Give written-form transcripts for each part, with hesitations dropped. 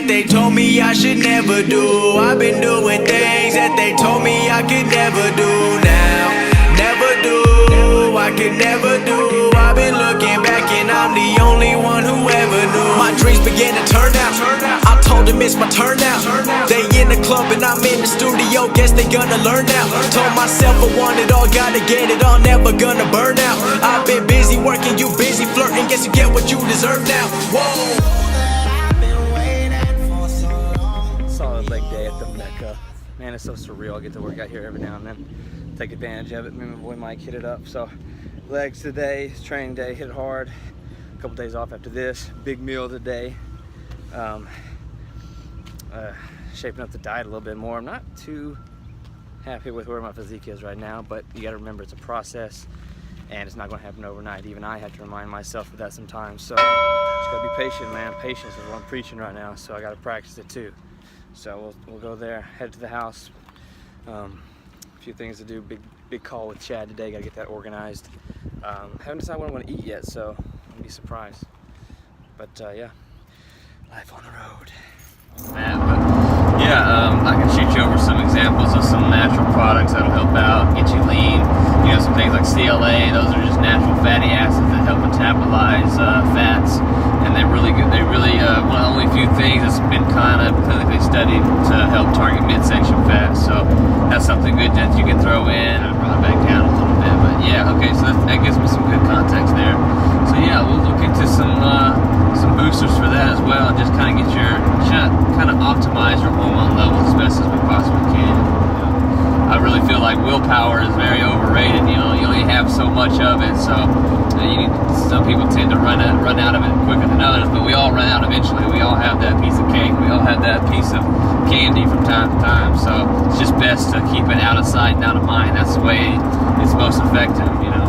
that they told me I should never do. I've been doing things that they told me I could never do now. Never do, I could never do. I've been looking back and I'm the only one who ever knew. My dreams began to turn out. I told them it's my turn now. They in the club and I'm in the studio. Guess they gonna learn now. Told myself I want it all, gotta get it all, never gonna burn out. I've been busy working, you busy flirting. Guess you get what you deserve now. Whoa. Solid leg day at the Mecca. Man, it's so surreal. I get to work out here every now and then. Take advantage of it. Me and my boy Mike hit it up. So legs today, training day, hit it hard. A couple days off after this. Big meal today. Shaping up the diet a little bit more. I'm not too happy with where my physique is right now, but you got to remember it's a process and it's not going to happen overnight. Even I have to remind myself of that sometimes. So just got to be patient, man. Patience is what I'm preaching right now, so I got to practice it too. So we'll go there, head to the house. A few things to do. Big call with Chad today. Got to get that organized. Haven't decided what I'm going to eat yet, so I'll be surprised. But yeah, life on the road. Matt, but yeah, I can shoot you over some examples of some natural products that'll help out, get you lean. You know, some things like CLA, those are just natural fatty acids that help metabolize fats, and they're really good. They really one of the only few things that's been kind of clinically studied to help target midsection fat. So that's something good that you can throw in. I brought it back down a little bit, but yeah, okay. So that gives me some good context there. So yeah, we'll look into some boosters for that as well, and just kind of get your kind of optimize your hormone levels as best as we possibly can. I really feel like willpower is very overrated. You know, you only have so much of it, so some people tend to run out of it quicker than others, but we all run out eventually. We all have that piece of cake. We all have that piece of candy from time to time, so it's just best to keep it out of sight and out of mind. That's the way it's most effective, you know.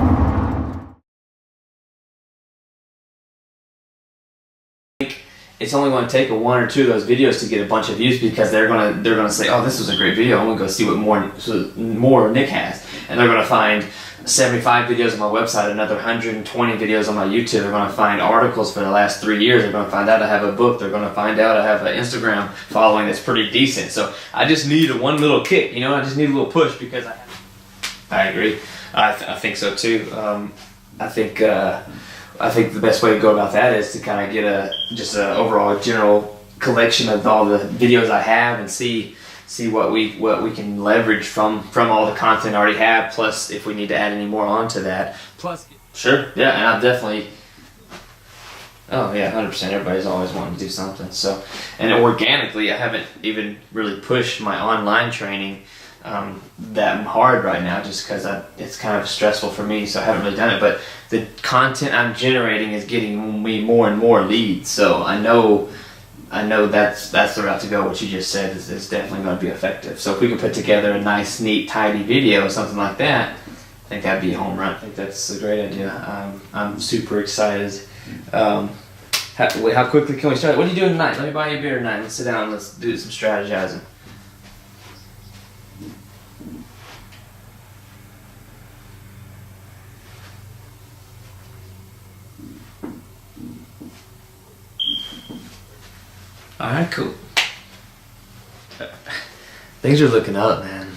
It's only going to take one or two of those videos to get a bunch of views, because they're gonna say, oh, this was a great video, I'm gonna go see what more Nick has, and they're gonna find 75 videos on my website, another 120 videos on my YouTube. They're gonna find articles for the last 3 years. They're gonna find out I have a book. They're gonna find out I have an Instagram following that's pretty decent. So I just need one little kick, you know. I just need a little push, because I agree. I think so too. I think the best way to go about that is to kind of get just an overall general collection of all the videos I have, and see what we can leverage from all the content I already have, plus if we need to add any more onto that. Plus, sure, yeah, and I've definitely, oh yeah, 100%. Everybody's always wanting to do something. So, and organically, I haven't even really pushed my online training that hard right now, just because it's kind of stressful for me, so I haven't really done it. But the content I'm generating is getting me more and more leads, so I know that's the route to go. What you just said is definitely going to be effective. So if we can put together a nice, neat, tidy video or something like that, I think that'd be a home run. I think that's a great idea. I'm super excited. How quickly can we start? What are you doing tonight? Let me buy you a beer tonight. Let's sit down and let's do some strategizing. Alright, cool. Things are looking up, man.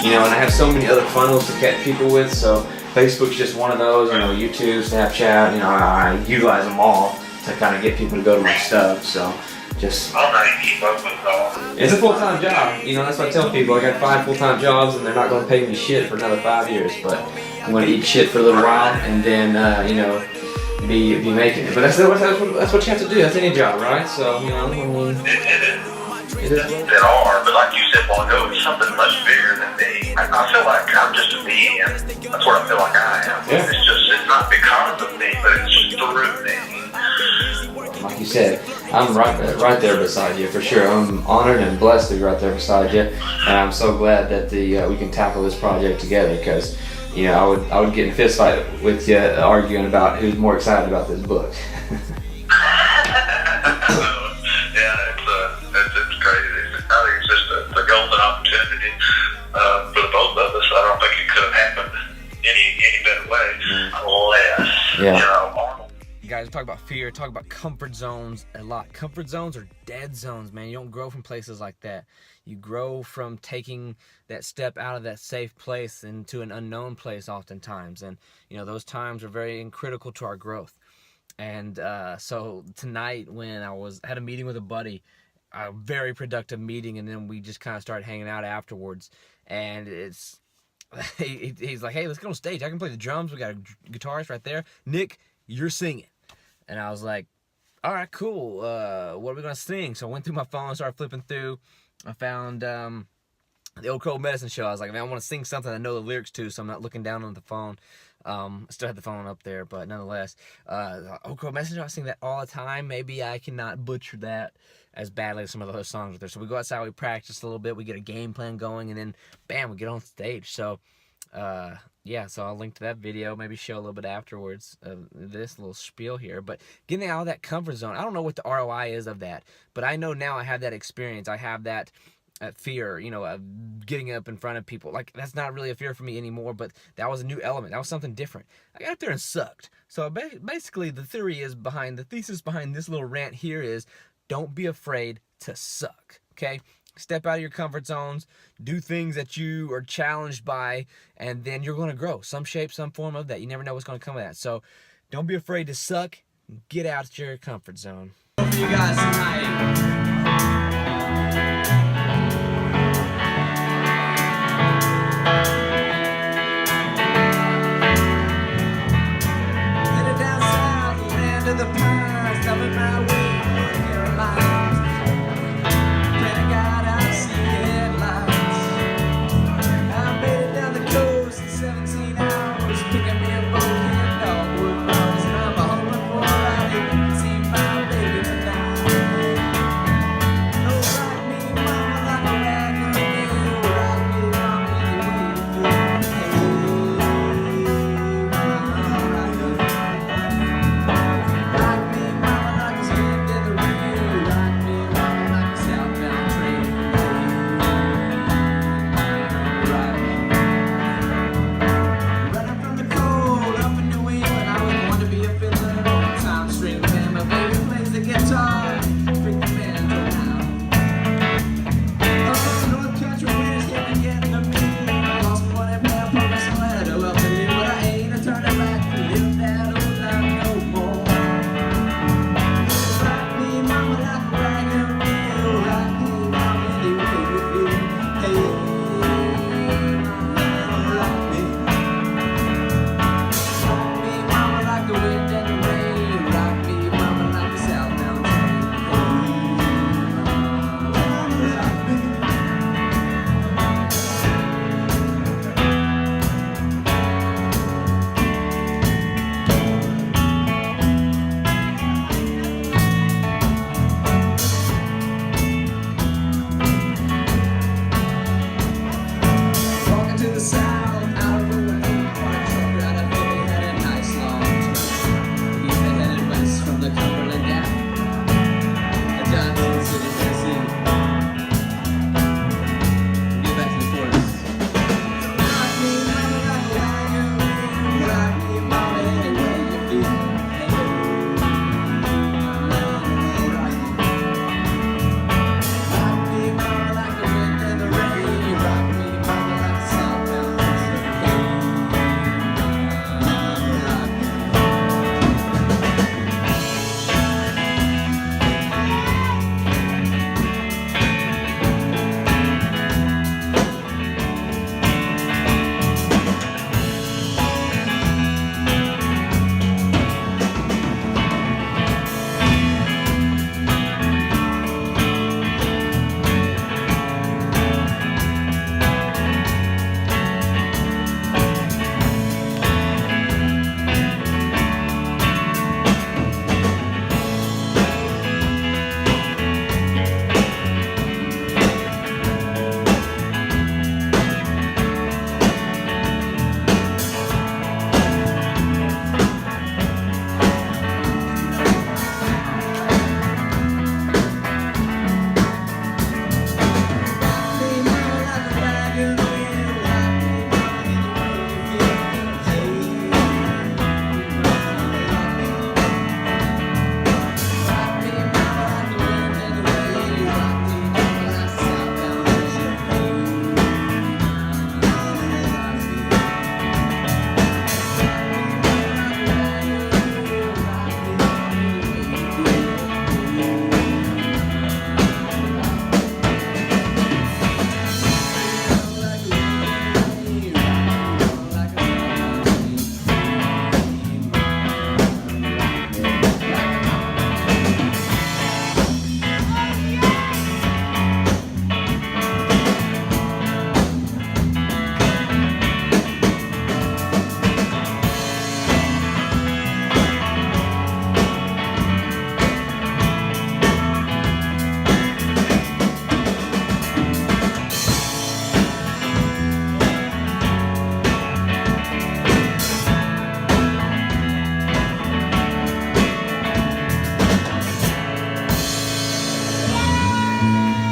You know, and I have so many other funnels to catch people with, so Facebook's just one of those, you know, YouTube, Snapchat, you know, I utilize them all to kind of get people to go to my stuff, so just... It's a full-time job, you know, that's what I tell people. I got 5 full-time jobs and they're not going to pay me shit for another 5 years, but I'm going to eat shit for a little while and then, you know, be making it. But that's what you have to do, that's any job, right? So, you know, I mean... There are, but like you said a while ago, it's something much bigger than me. I feel like I'm just a medium. That's what I feel like I am. Yeah. It's not because of me, but it's through me. Like you said, I'm right there beside you for sure. I'm honored and blessed to be right there beside you, and I'm so glad that we can tackle this project together, because you know, I would get in a fist fight with you arguing about who's more excited about this book. It's crazy. I think it's just a golden opportunity for the both of us. I don't think it could have happened any better way, unless, you know, Arnold. You guys talk about fear, talk about comfort zones a lot. Comfort zones are dead zones, man. You don't grow from places like that. You grow from taking that step out of that safe place into an unknown place oftentimes. And, you know, those times are very critical to our growth. And so tonight when I had a meeting with a buddy, a very productive meeting, and then we just kind of started hanging out afterwards. And he's like, hey, let's go on stage. I can play the drums. We got a guitarist right there. Nick, you're singing. And I was like, all right, cool. What are we going to sing? So I went through my phone, started flipping through. I found the Old Crow Medicine Show. I was like, man, I want to sing something I know the lyrics to, so I'm not looking down on the phone. I still had the phone up there, but nonetheless, Old Crow Medicine Show, I sing that all the time. Maybe I cannot butcher that as badly as some of the other songs are there. So we go outside, we practice a little bit, we get a game plan going, and then, bam, we get on stage. So, yeah, so I'll link to that video, maybe show a little bit afterwards of this little spiel here. But getting out of that comfort zone, I don't know what the ROI is of that, but I know now I have that experience. I have that fear, you know, of getting up in front of people. Like, that's not really a fear for me anymore, but that was a new element. That was something different. I got up there and sucked. So basically the thesis behind this little rant here is, don't be afraid to suck, okay? Step out of your comfort zones, do things that you are challenged by, and then you're going to grow. Some shape, some form of that. You never know what's going to come of that. So don't be afraid to suck. Get out your comfort zone. For you guys tonight. Headed down south, land of the pines, loving my way, North Carolina.